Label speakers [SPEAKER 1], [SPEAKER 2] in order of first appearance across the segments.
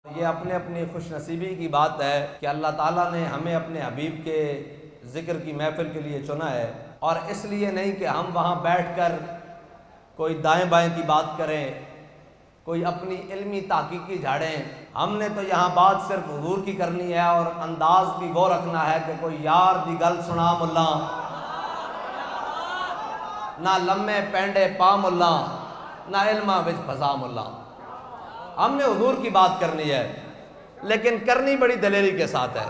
[SPEAKER 1] یہ اپنے اپنی خوش نصیبی کی بات ہے کہ اللہ تعالیٰ نے ہمیں اپنے حبیب کے ذکر کی محفل کے لیے چنا ہے، اور اس لیے نہیں کہ ہم وہاں بیٹھ کر کوئی دائیں بائیں کی بات کریں، کوئی اپنی علمی تحقیقی جھاڑیں۔ ہم نے تو یہاں بات صرف حضور کی کرنی ہے، اور انداز بھی وہ رکھنا ہے کہ کوئی یار دی گل سنا ملا، نہ لمے پینڈے پا ملا، نہ علمہ وچ پھسا ملا۔ ہم نے حضور کی بات کرنی ہے، لیکن کرنی بڑی دلیری کے ساتھ ہے۔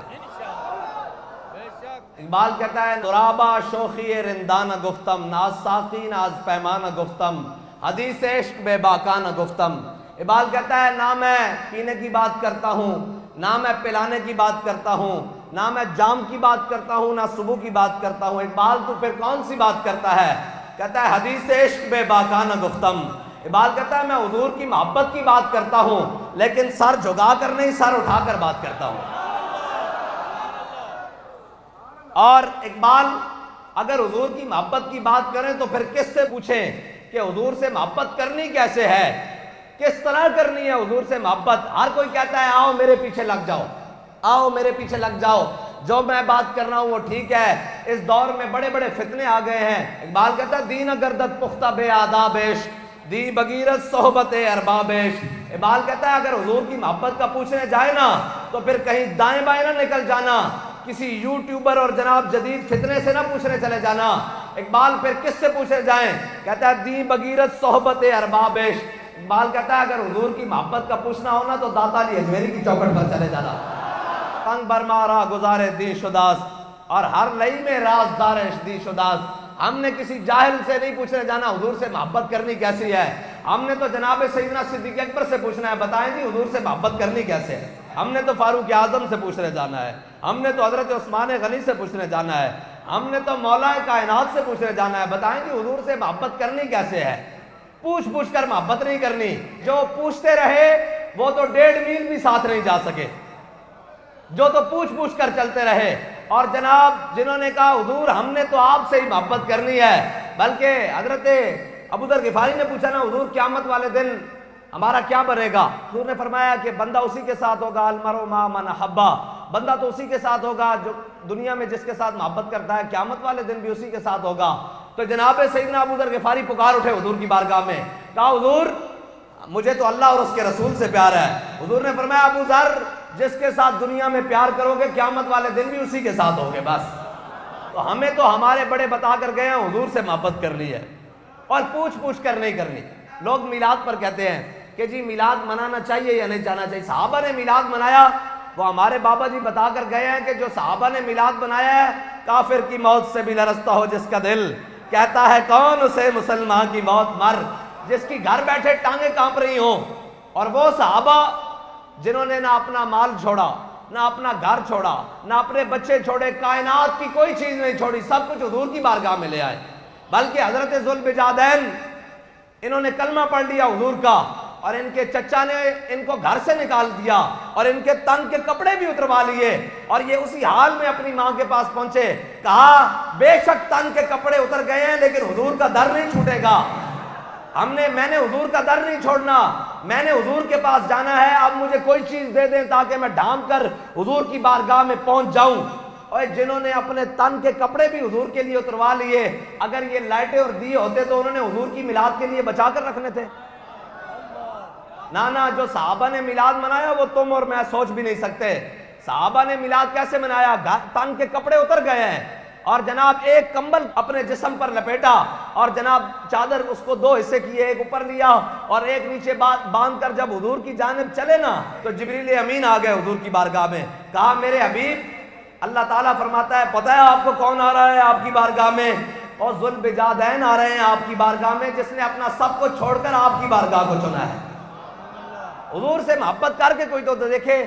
[SPEAKER 1] اقبال کہتا ہے ترابا شوخی رندانہ گفتم، ناز ساقی ناز پیمانہ گفتم، حدیث عشق بے باکانہ گفتم۔ اقبال کہتا ہے نہ میں پینے کی بات کرتا ہوں، نہ میں پلانے کی بات کرتا ہوں، نہ میں جام کی بات کرتا ہوں، نہ صبح کی بات کرتا ہوں۔ اقبال تو پھر کون سی بات کرتا ہے؟ کہتا ہے حدیث عشق بے باکانہ گفتم۔ اقبال کہتا ہے میں حضور کی محبت کی بات کرتا ہوں، لیکن سر جھکا کر نہیں، سر اٹھا کر بات کرتا ہوں۔ اور اقبال اگر حضور کی محبت کی بات کریں تو پھر کس سے پوچھیں کہ حضور سے محبت کرنی کیسے ہے، کس طرح کرنی ہے حضور سے محبت؟ ہر کوئی کہتا ہے آؤ میرے پیچھے لگ جاؤ، آؤ میرے پیچھے لگ جاؤ، جو میں بات کر رہا ہوں وہ ٹھیک ہے۔ اس دور میں بڑے بڑے فتنے آ گئے ہیں۔ اقبال کہتا ہے دین گردت پختہ بے آداب عشق، دی بغیرت صحبت ارباب عشق۔ اقبال کہتا ہے اگر حضور کی محبت کا پوچھنے جائے نا تو پھر کہیں دائیں بائیں نہ نکل جانا، کسی یوٹیوبر اور جناب جدید فتنے سے نہ پوچھنے چلے جانا۔ اقبال پھر کس سے پوچھنے جائیں؟ کہتا ہے دی بغیرت صحبت ارباب عشق۔ اقبال کہتا ہے اگر حضور کی محبت کا پوچھنا ہونا تو داتا علی اجمیری کی چوکھٹ پر چلے جانا۔ تنگ برمارا گزارے دی شداس، اور ہر لئی میں رازدار دی شداس۔ ہم نے کسی جاہل سے نہیں پوچھنے جانا حضور سے محبت کرنی کیسی ہے، ہم نے تو جناب سیدنا صدیق اکبر سے پوچھنا ہے بتائیں جی حضور سے محبت کرنی کیسے ہے۔ ہم نے تو فاروق اعظم سے پوچھنے جانا ہے، ہم نے تو حضرت عثمان غنی سے پوچھنے جانا ہے، ہم نے تو مولا کائنات سے پوچھنے جانا ہے بتائیں جی حضور سے محبت کرنی کیسے ہے۔ پوچھ پوچھ کر محبت نہیں کرنی، جو پوچھتے رہے وہ تو 1.5 میل بھی ساتھ نہیں جا سکے، جو تو پوچھ پوچھ کر چلتے رہے۔ اور جناب جنہوں نے کہا حضور ہم نے تو آپ سے ہی محبت کرنی ہے، بلکہ حضرت ابو ذر غفاری نے پوچھا نا حضور قیامت والے دن ہمارا کیا بنے گا؟ حضور نے فرمایا کہ بندہ اسی کے ساتھ ہوگا، المرء مع من احب، بندہ تو اسی کے ساتھ ہوگا جو دنیا میں جس کے ساتھ محبت کرتا ہے، قیامت والے دن بھی اسی کے ساتھ ہوگا۔ تو جناب سیدنا ابو ذر غفاری پکار اٹھے حضور کی بارگاہ میں، کہا حضور مجھے تو اللہ اور اس کے رسول سے پیار ہے۔ حضور نے فرمایا ابو ذر جس کے ساتھ دنیا میں پیار کرو گے قیامت والے دن بھی اسی کے ساتھ ہوگے بس۔ تو ہمیں تو ہمارے بڑے بتا کر گئے ہیں حضور سے محبت کرنی ہے، اور پوچھ پوچھ کر نہیں کرنی۔ لوگ میلاد پر کہتے ہیں کہ جی میلاد منانا چاہیے یا نہیں جانا چاہیے، صحابہ نے میلاد منایا، وہ ہمارے بابا جی بتا کر گئے ہیں کہ جو صحابہ نے میلاد بنایا ہے کافر کی موت سے بھی لرزتا ہو جس کا دل، کہتا ہے کون اسے مسلمان کی موت مر، جس کی گھر بیٹھے ٹانگیں کانپ رہی ہوں۔ اور وہ صحابہ جنہوں نے نہ اپنا مال چھوڑا، نہ اپنا گھر چھوڑا، نہ اپنے بچے چھوڑے، کائنات کی کوئی چیز نہیں چھوڑی، سب کچھ حضور کی بارگاہ میں لے آئے۔ بلکہ حضرت ذوالبجادین انہوں نے کلمہ پڑھ لیا حضور کا، اور ان کے چچا نے ان کو گھر سے نکال دیا اور ان کے تن کے کپڑے بھی اتروا لیے، اور یہ اسی حال میں اپنی ماں کے پاس پہنچے، کہا بے شک تن کے کپڑے اتر گئے ہیں لیکن حضور کا در نہیں چھوٹے گا، میں نے حضور کا در نہیں چھوڑنا، میں نے حضور کے پاس جانا ہے، اب مجھے کوئی چیز دے دیں تاکہ میں ڈھانپ کر حضور کی بارگاہ میں پہنچ جاؤں۔ اور جنہوں نے اپنے تن کے کپڑے بھی حضور کے لیے اتروا لیے، اگر یہ لائٹیں اور دیے ہوتے تو انہوں نے حضور کی میلاد کے لیے بچا کر رکھنے تھے۔ نانا جو صحابہ نے میلاد منایا وہ تم اور میں سوچ بھی نہیں سکتے۔ صحابہ نے میلاد کیسے منایا؟ تن کے کپڑے اتر گئے ہیں، اور جناب ایک کمبل اپنے جسم پر لپیٹا، اور جناب چادر اس کو 2 حصے کیے، ایک اوپر لیا اور ایک نیچے باندھ کر جب حضور کی جانب چلے نا تو جبریل امین آ گئے حضور کی بارگاہ میں، کہا میرے حبیب اللہ تعالیٰ فرماتا ہے پتہ ہے آپ کو کون آ رہا ہے آپ کی بارگاہ میں؟ اور ذوالبجادین آ رہے ہیں آپ کی بارگاہ میں، جس نے اپنا سب کو چھوڑ کر آپ کی بارگاہ کو چنا ہے۔ حضور سے محبت کر کے کوئی تو دیکھے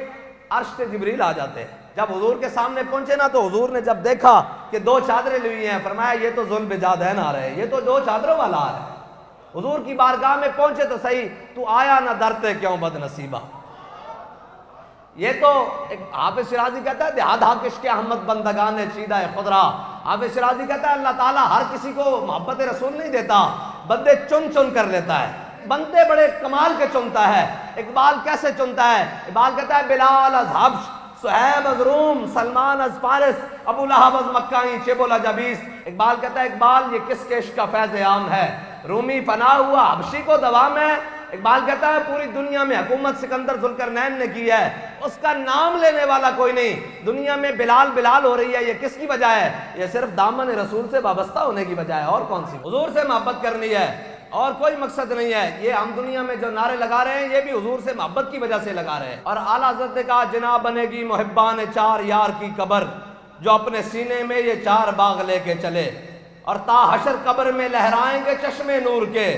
[SPEAKER 1] عرش سے جبریل آ جاتے ہیں، جب حضور کے سامنے پہنچے نا تو حضور نے جب دیکھا کہ 2 چادریں لی ہیں، فرمایا یہ تو ذوالبجادین آ رہے ہیں، یہ تو 2 چادروں والا آ رہا ہے۔ حضور کی بارگاہ میں پہنچے تو صحیح، تو آیا نہ درتے کیوں بد نصیبہ۔ یہ تو ایک حافظ شیرازی کہتا ہے دیہاد حاکش کے احمد بندگان چیدہ خضرا۔ حافظ شیرازی کہتا ہے اللہ تعالیٰ ہر کسی کو محبت رسول نہیں دیتا، بندے چن چن کر لیتا ہے، بندے بڑے کمال کے چنتا ہے۔ اقبال کیسے چنتا ہے؟ اقبال کہتا ہے بلال از حبش، صہیب از روم، سلمان از فارس، ابو لہب از مکہ، شیب الجبیس۔ اقبال کہتا ہے اقبال یہ کس کے عشق کا فیض عام ہے؟ رومی فنا ہوا، حبشی کو دوام ہے۔ اقبال کہتا ہے پوری دنیا میں حکومت سکندر ذوالقرنین نے کی ہے، اس کا نام لینے والا کوئی نہیں۔ دنیا میں بلال بلال ہو رہی ہے، یہ کس کی وجہ ہے؟ یہ صرف دامن رسول سے وابستہ ہونے کی وجہ ہے، اور کون سی؟ حضور سے محبت کرنی ہے اور کوئی مقصد نہیں ہے۔ یہ ہم دنیا میں جو نعرے لگا رہے ہیں یہ بھی حضور سے محبت کی وجہ سے لگا رہے ہیں۔ اور اعلیٰ حضرت نے کہا جناب بنے گی محبان چار یار کی قبر، جو اپنے سینے میں یہ چار باغ لے کے چلے، اور تا حشر قبر میں لہرائیں گے چشمے نور کے،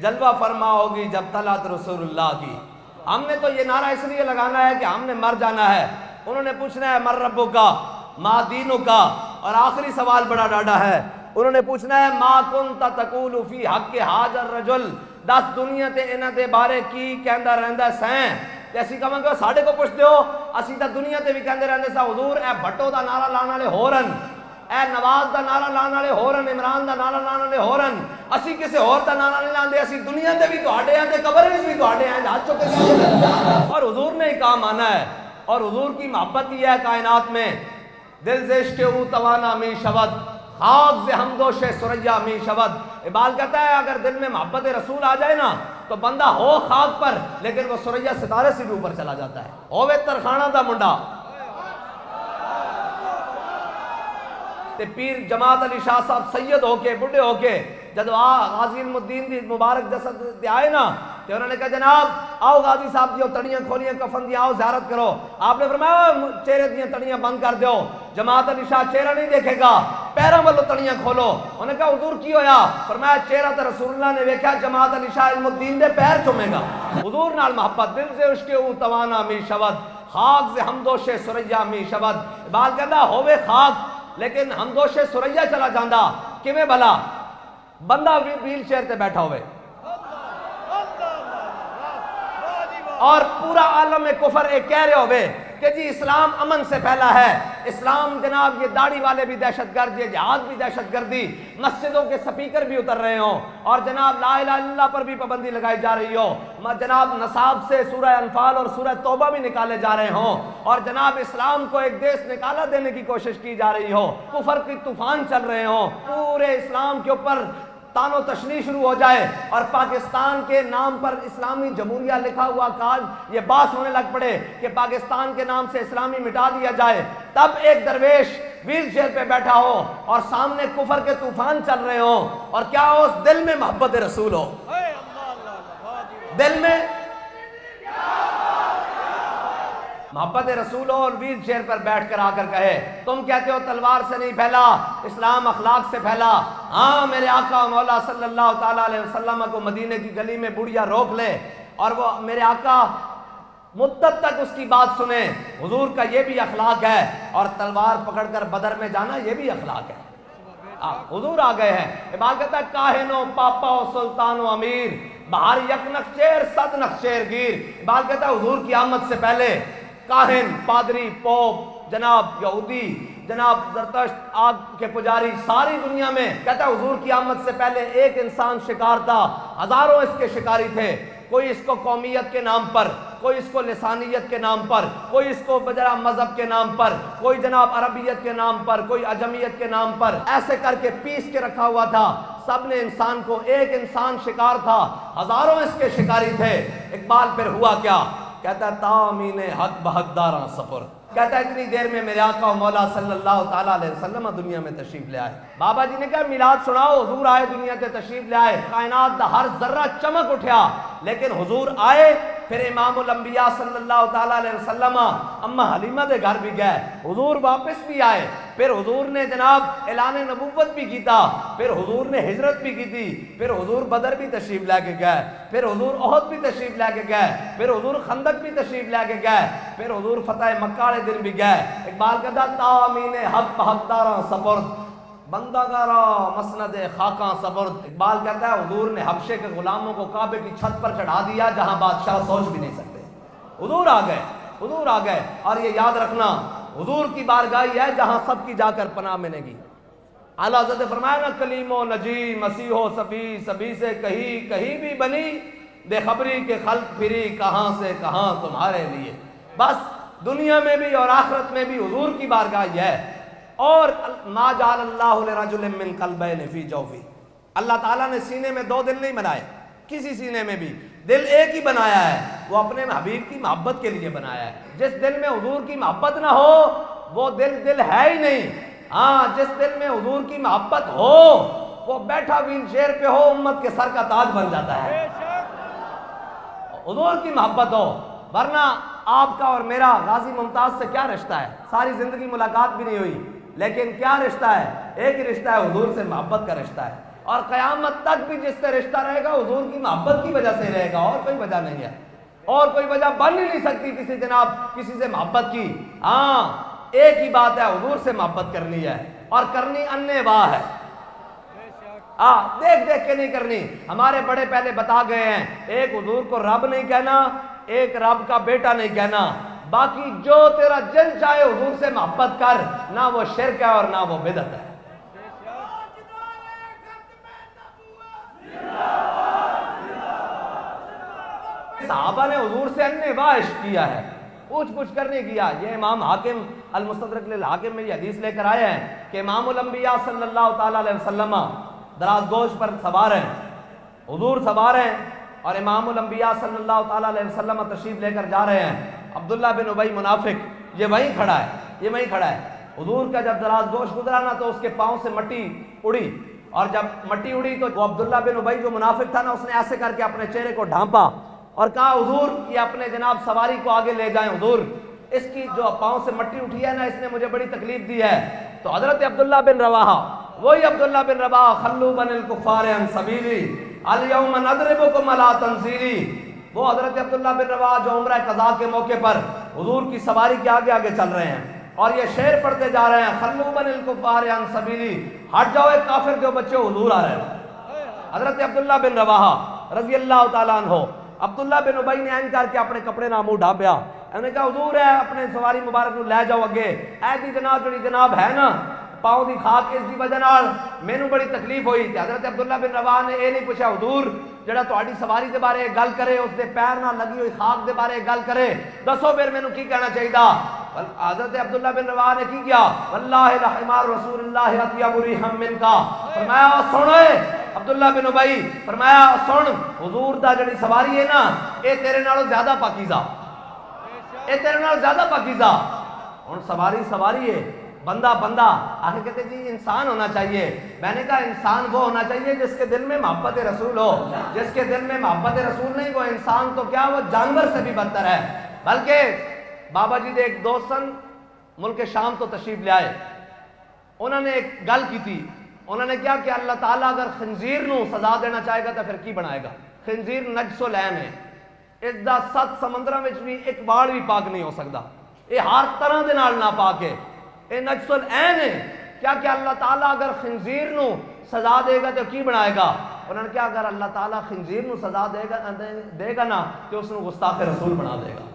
[SPEAKER 1] جلوہ فرما ہوگی جب طلعت رسول اللہ کی۔ ہم نے تو یہ نعرہ اس لیے لگانا ہے کہ ہم نے مر جانا ہے، انہوں نے پوچھنا ہے مر ربو کا ما دینو کا، اور آخری سوال بڑا ڈاڈا ہے، انہوں نے پوچھنا ہے ما کنت تقول فی حق حاج الرجل، دس دنیا تے انہاں دے بارے کی کہندا رہندا سیں، تے اسی کہاں گے ساڈے کو پوچھ دیو، اسی تا دنیا تے بھی کہندے رہندے سا حضور اے بھٹو دا نعرہ لانے والے ہورن، اے نواز دا نعرہ لانے والے ہورن، عمران دا نعرہ لانے والے ہورن، اسی کسے ہور دا نعرہ نہیں لاندے، اسی دنیا تے بھی تہاڈے ہیں تے قبر وچ بھی تہاڈے ہیں، ہاتھ چوک کے۔ اور حضور نے ہی کام آنا ہے، اور حضور کی محبت ہی ہے کائنات میں، دل سے عشق او توانا می شود، خاک سے حمدوش سریا می شود۔ اقبال کہتا ہے اگر دل میں محبت رسول آ جائے نا تو بندہ ہو خاک پر لیکن وہ سریا ستارے سے بھی اوپر چلا جاتا ہے۔ ہووے ترخانہ دا منڈا تے پیر جماعت علی شاہ صاحب سید ہو کے بڑھے ہو کے جدو غازی علم الدین دی مبارک جسد تے آئے نا تے انہوں نے کہا جناب آؤ غازی صاحب دیو تڑیاں کھولیاں کفن دی آؤ زیارت کرو، آپ نے فرمایا چہرے دیاں تڑیاں بند کر دیو، جماعت علی شاہ چہرہ نہیں دیکھے گا، پیروں والوں تڑیاں کھولو۔ انہوں نے کہا حضور کی ہویا؟ فرمایا چہرہ تے رسول اللہ نے ویکھا، جماعت علی شاہ علم الدین دے پیر چومے گا۔ حضور نال محبت، دل سے عشق او توانا می شود، خاک سے حمدوش سریا می شود۔ اقبال کہتا ہووے خاک لیکن حمدوش سریا چلا جاندہ کیویں بھلا؟ بندہ ویل چیئر تے بیٹھا ہوئے اور پورا عالم کفر ایک کہہ رہے ہوئے کہ جی اسلام امن سے پھیلا ہے، اسلام جناب یہ داڑھی والے بھی دہشت گرد، یہ جہاد بھی دہشت گردی، مسجدوں کے سپیکر بھی اتر رہے ہوں، اور جناب لا الہ الا اللہ پر بھی پابندی لگائی جا رہی ہو، جناب نصاب سے سورہ انفال اور سورہ توبہ بھی نکالے جا رہے ہوں، اور جناب اسلام کو ایک دیس نکالا دینے کی کوشش کی جا رہی ہو، کفر کی طوفان چل رہے ہوں، پورے اسلام کے اوپر تان و تشنیع شروع ہو جائے، اور پاکستان کے نام پر اسلامی جمہوریہ لکھا ہوا کاج یہ باس ہونے لگ پڑے کہ پاکستان کے نام سے اسلامی مٹا دیا جائے، تب ایک درویش ویل چیئر پہ بیٹھا ہو اور سامنے کفر کے طوفان چل رہے ہوں، اور کیا ہو اس دل میں محبت رسول ہو، دل میں محبت رسول ہو، اور ویل چیئر پر بیٹھ کر آ کر کہے تم کہتے ہو تلوار سے نہیں پھیلا اسلام، اخلاق سے پھیلا۔ ہاں میرے آقا مولا صلی اللہ تعالیٰ علیہ وسلم کو مدینے کی گلی میں بڑھیا روک لے اور وہ میرے آقا مدت تک اس کی بات سنے، حضور کا یہ بھی اخلاق ہے، اور تلوار پکڑ کر بدر میں جانا یہ بھی اخلاق ہے۔ حضور آ گئے ہیں۔ اقبال کہتا ہے کاہن و پاپا و سلطان و امیر، بہار یک نخچیر صد نخچیر گیر۔ اقبال کہتا ہے حضور کی آمد سے پہلے کاہن، پادری، پوپ، جناب یہودی، جناب زرتشت، آگ کے پجاری، ساری دنیا میں کہتا ہے حضور کی آمد سے پہلے ایک انسان شکار تھا، ہزاروں اس کے شکاری تھے، کوئی اس کو قومیت کے نام پر، کوئی اس کو لسانیت کے نام پر، کوئی اس کو بجرا مذہب کے نام پر، کوئی جناب عربیت کے نام پر، کوئی عجمیت کے نام پر، ایسے کر کے پیس کے رکھا ہوا تھا۔ سب نے انسان کو، ایک انسان شکار تھا، ہزاروں اس کے شکاری تھے۔ اقبال پھر ہوا کیا؟ کہتا ہے تامین حق بحقداراں سفر، کہتا ہے اتنی دیر میں میرے آقا و مولا صلی اللہ تعالیٰ علیہ وسلم دنیا میں تشریف لے آئے۔ بابا جی نے کہا میلاد سناؤ، حضور آئے دنیا تے تشریف لے آئے، کائنات دا ہر ذرہ چمک اٹھیا، لیکن حضور آئے پھر امام الانبیاء صلی اللہ تعالیٰ علیہ وسلم اما حلیمہ دے گھر بھی گئے، حضور واپس بھی آئے، پھر حضور نے جناب اعلان نبوت بھی کیتا، پھر حضور نے ہجرت بھی کی تھی، پھر حضور بدر بھی تشریف لے کے گئے، پھر حضور احد بھی تشریف لے کے گئے، پھر حضور خندق بھی تشریف لے کے گئے، پھر حضور فتح مکہ والے دن بھی گئے۔ اقبال کہتا تامین حق بحقداراں سپرد، بندہ گارا مسند خاکاں سپرد۔ اقبال کہتا ہے حضور نے حبشے کے غلاموں کو کعبے کی چھت پر چڑھا دیا جہاں بادشاہ سوچ بھی نہیں سکتے۔ حضور آ گئے، حضور آ گئے، اور یہ یاد رکھنا حضور کی بارگاہ ہے جہاں سب کی جا کر پناہ ملے گی۔ اعلیٰ حضرت نے فرمایا نا کلیم و نجی مسیح و سبی، سبی سے کہیں کہیں بھی بنی، بے خبری کے خلق پھری کہاں سے کہاں تمہارے لیے. بس دنیا میں بھی اور آخرت میں بھی حضور کی بارگاہ یہ ہے. اور ما جعل اللہ لرجل من قلبین فی جوفی، اللہ تعالیٰ نے سینے میں دو دل نہیں بنائے، کسی سینے میں بھی دل ایک ہی بنایا ہے، وہ اپنے حبیب کی محبت کے لیے بنایا ہے. جس دل میں حضور کی محبت نہ ہو وہ دل ہے ہی نہیں. ہاں جس دل میں حضور کی محبت ہو وہ بیٹھا ویل چیئر پہ ہو امت کے سر کا تاج بن جاتا ہے. حضور کی محبت ہو. ورنہ آپ کا اور میرا غازی ممتاز سے کیا رشتہ ہے؟ ساری زندگی ملاقات بھی نہیں ہوئی، لیکن کیا رشتہ ہے؟ ایک ہی رشتہ ہے، حضور سے محبت کا رشتہ ہے. اور قیامت تک بھی جس سے رشتہ رہے گا حضور کی محبت کی وجہ سے رہے گا، اور کوئی وجہ نہیں ہے. اور کوئی وجہ بن ہی نہیں سکتی کسی سے محبت کی. ہاں ایک ہی بات ہے، حضور سے محبت کرنی ہے، اور کرنی انے واہ ہے. دیکھ دیکھ کے نہیں کرنی. ہمارے بڑے پہلے بتا گئے ہیں، ایک حضور کو رب نہیں کہنا، ایک رب کا بیٹا نہیں کہنا. باقی جو تیرا دل چاہے حضور سے محبت کر، نہ وہ شرک ہے اور نہ وہ بدعت ہے. صحابہ نے حضور سے انے واہ عشق کیا ہے، پوچھ کر نہیں کیا. یہ امام حاکم المستدرک للحاکم میں یہ حدیث لے کر آئے ہیں کہ امام الانبیاء صلی اللہ تعالیٰ علیہ وسلم دراز گوش پر سوار ہیں، حضور سوار ہیں، اور امام الانبیاء صلی اللہ تعالیٰ علیہ وسلم تشریف لے کر جا رہے ہیں. عبداللہ بن ابی منافق یہ وہیں کھڑا ہے. حضور کا جب دراز گوش گزرا نا تو اس کے پاؤں سے مٹی اڑی، اور جب مٹی اڑی تو وہ عبداللہ بن ابی جو منافق تھا نا، اس نے ایسے کر کے اپنے چہرے کو ڈھانپا اور کہا حضور یہ اپنے جناب سواری کو آگے لے جائیں، حضور اس کی جو پاؤں سے مٹی اٹھی ہے نا اس نے مجھے بڑی تکلیف دی ہے. تو حضرت عبداللہ بن رواحہ، وہی عبداللہ بن رواحہ، خلو بن الکفار عن سبیلی الیوم نضربکم علی تنزیلی، وہ حضرت عبداللہ بن رواحہ جو عمرہ قضاء کے موقع پر حضور کی سواری کے آگے آگے چل رہے ہیں اور یہ شعر پڑھتے جا رہے ہیں، خلو بن الکفار عن سبیلی، ہٹ جاؤ ایک کافر کے بچے، حضور آ رہے ہیں. حضرت عبداللہ بن رواحہ رضی اللہ تعالیٰ عنہ، عبداللہ بن ابی نے این کر کے اپنے کپڑے نہ منہ ڈھانپیا. انہوں نے کہا حضور ہے اپنے سواری مبارک نو لے جاؤ اگے، اے دی جناب جڑی جناب ہے نا پاؤں دی خاک، اس دی وجہ نال مینوں بڑی تکلیف ہوئی. تے حضرت عبداللہ بن رواحہ نے یہ نہیں پوچھا حضور جڑا تہاڈی سواری دے بارے گل کرے اس دے پیر نہ لگی ہوئی خاک دے بارے گل کرے، دسو پھر مینوں کی کہنا چاہیے. حضرت عبداللہ بن رواحہ نے کی کیا؟ واللہ لحمار رسول اللہ اطیب ریحا منکا، فرمایا سنو عبداللہ بن ابی، فرمایا سن حضور دا جڑی سواری ہے نا اے تیرے نالوں زیادہ پاکیزہ، اے تیرے نالوں زیادہ پاکیزہ. ہن سواری ہے، بندہ آخر کہتے جی انسان ہونا چاہیے. میں نے کہا انسان وہ ہونا چاہیے جس کے دل میں محبت رسول ہو. جس کے دل میں محبت رسول نہیں وہ انسان تو کیا وہ جانور سے بھی بدتر ہے. بلکہ بابا جی دے ایک دوست سن ملک شام تو تشریف لے آئے، انہوں نے ایک گل کی تھی. انہوں نے کیا کہ اللہ تعالیٰ اگر خنزیر نو سزا دینا چاہے گا تو پھر کی بنائے گا؟ خنزیر نجس العین ہے، اس دا 7 سمندراں وچ بھی ایک بال بھی پاک نہیں ہو سکتا، یہ ہر طرح دے نال ناپاک ہے، یہ نجس العین ہے. کیا کہ اللہ تعالیٰ اگر خنزیر نو سزا دے گا تو کی بنائے گا؟ انہوں نے کیا اگر اللہ تعالیٰ خنزیر نو سزا دے گا نا تو اس نو گستاخ رسول بنا دے گا.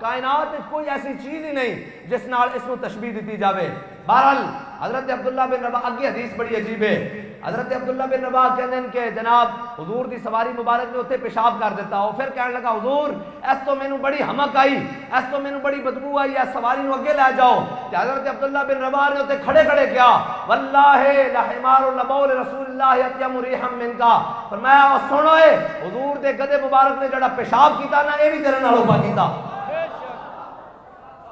[SPEAKER 1] کائنات میں کوئی ایسی چیز ہی نہیں جس نال اس نو تشبیہ دیتی جاوے. بہرحال حضرت عبداللہ بن رواحہ اگے حدیث بڑی عجیب ہے. حضرت عبداللہ بن رواحہ کہتے ہیں کہ جناب حضور دی سواری مبارک نے اتنے پیشاب کر دیتا. اور پھر کہنے لگا حضور اس تو مینوں بڑی حمق آئی، اس تو مینوں بڑی بدبو آئی، اس سواری نو اگے لے جاؤ. کہ حضرت عبداللہ بن رواحہ نے اتنے کھڑے کیا، واللہ لحمار لبول رسول اللہ اطیب ریحا منکا، فرمایا سنو حضور دے گدے مبارک نے جڑا پیشاب کیتا نا اے بھی تیرے نالوں پاکیزہ.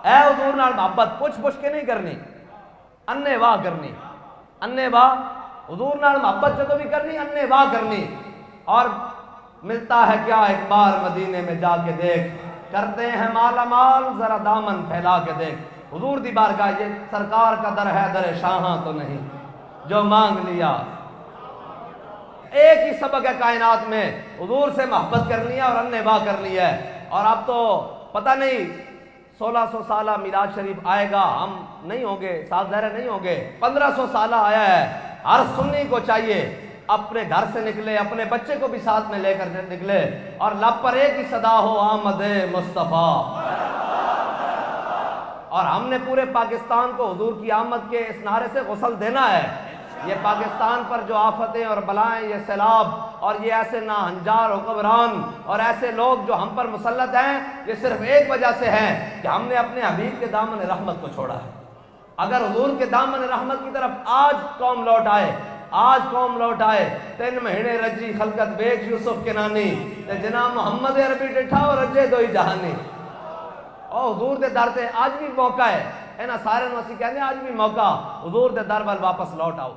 [SPEAKER 1] اے حضور نال محبت پوچھ کے نہیں کرنی، انے واہ کرنی، انے واہ حضور نال محبت جدو بھی کرنی انے واہ کرنی. اور ملتا ہے کیا ایک بار مدینے میں جا کے دیکھ، کرتے ہیں مالا مال ذرا دامن پھیلا کے دیکھ. حضور دی بارگاہ یہ سرکار کا در ہے در شاہاں تو نہیں، جو مانگ لیا. ایک ہی سبق ہے کائنات میں، حضور سے محبت کرنی ہے اور انے واہ کرنی ہے. اور اب تو پتہ نہیں 1600 سالہ میلاد شریف آئے گا، ہم نہیں ہوں گے، ساتھ ظاہر نہیں ہوں گے. 1500 سالہ آیا ہے. ہر سنی کو چاہیے اپنے گھر سے نکلے، اپنے بچے کو بھی ساتھ میں لے کر نکلے اور لب پر ایک ہی صدا ہو آمد مصطفیٰ. اور ہم نے پورے پاکستان کو حضور کی آمد کے اس نعرے سے غسل دینا ہے. یہ پاکستان پر جو آفتیں اور بلائیں، یہ سیلاب اور یہ ایسے ناہنجار حکمران اور ایسے لوگ جو ہم پر مسلط ہیں، یہ صرف ایک وجہ سے ہیں کہ ہم نے اپنے حبیب کے دامن رحمت کو چھوڑا ہے۔ اگر حضور کے دامن رحمت کی طرف آج قوم لوٹ آئے، آج قوم لوٹ آئے، 3 مہینے رجی خلقت بیگ یوسف کے نانی تے جناب محمد عربی ڈٹھا اور رجے دوئی جہانی۔ اور حضور دے در تے آج بھی موقع ہے، اینا سارے نو اسی کہنے آج بھی موقع، حضور دے در پر واپس لوٹ آؤ۔